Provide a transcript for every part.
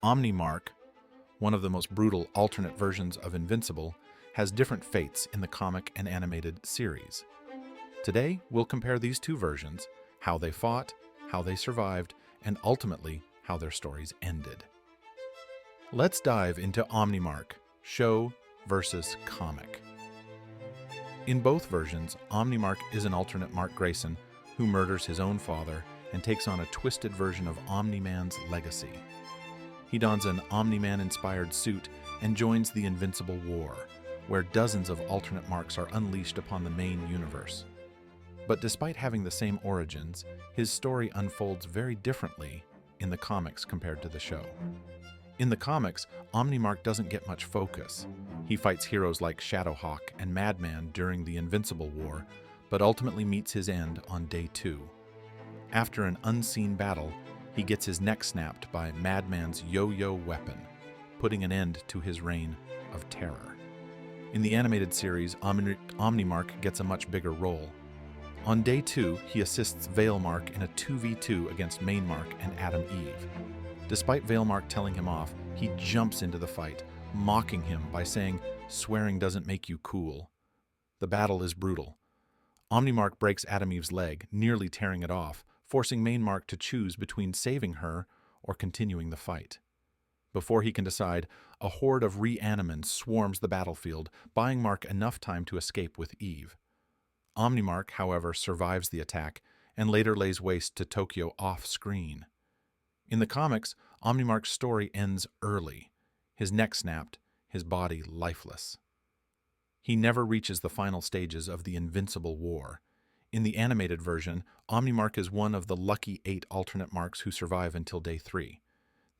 Omni-Mark, one of the most brutal alternate versions of Invincible, has different fates in the comic and animated series. Today, we'll compare these two versions, how they fought, how they survived, and ultimately, how their stories ended. Let's dive into Omni-Mark, show versus comic. In both versions, Omni-Mark is an alternate Mark Grayson who murders his own father and takes on a twisted version of Omni-Man's legacy. He dons an Omni-Man-inspired suit and joins the Invincible War, where dozens of alternate Marks are unleashed upon the main universe. But despite having the same origins, his story unfolds very differently in the comics compared to the show. In the comics, Omni-Mark doesn't get much focus. He fights heroes like Shadowhawk and Madman during the Invincible War, but ultimately meets his end on Day 2. After an unseen battle, he gets his neck snapped by Madman's yo-yo weapon, putting an end to his reign of terror. In the animated series, Omni-Mark gets a much bigger role. On Day 2, he assists Veilmark in a 2v2 against Mainmark and Adam Eve. Despite Veilmark telling him off, he jumps into the fight, mocking him by saying, "Swearing doesn't make you cool." The battle is brutal. Omni-Mark breaks Adam Eve's leg, nearly tearing it off, forcing Mainmark to choose between saving her or continuing the fight. Before he can decide, a horde of reanimants swarms the battlefield, buying Mark enough time to escape with Eve. Omni-Mark, however, survives the attack and later lays waste to Tokyo off-screen. In the comics, Omni-Mark's story ends early, his neck snapped, his body lifeless. He never reaches the final stages of the Invincible War. In the animated version, Omni-Mark is one of the lucky 8 alternate Marks who survive until Day 3.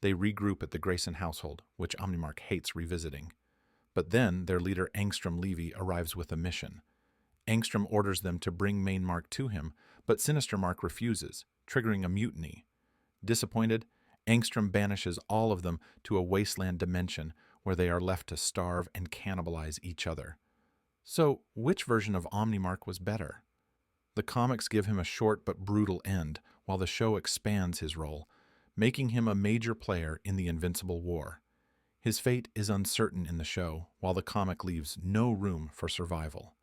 They regroup at the Grayson household, which Omni-Mark hates revisiting. But then their leader Angstrom Levy arrives with a mission. Angstrom orders them to bring Mainmark to him, but Sinister Mark refuses, triggering a mutiny. Disappointed, Angstrom banishes all of them to a wasteland dimension where they are left to starve and cannibalize each other. So, which version of Omni-Mark was better? The comics give him a short but brutal end, while the show expands his role, making him a major player in the Invincible War. His fate is uncertain in the show, while the comic leaves no room for survival.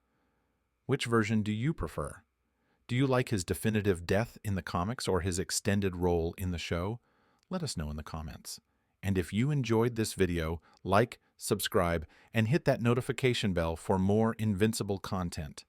Which version do you prefer? Do you like his definitive death in the comics or his extended role in the show? Let us know in the comments. And if you enjoyed this video, like, subscribe, and hit that notification bell for more Invincible content.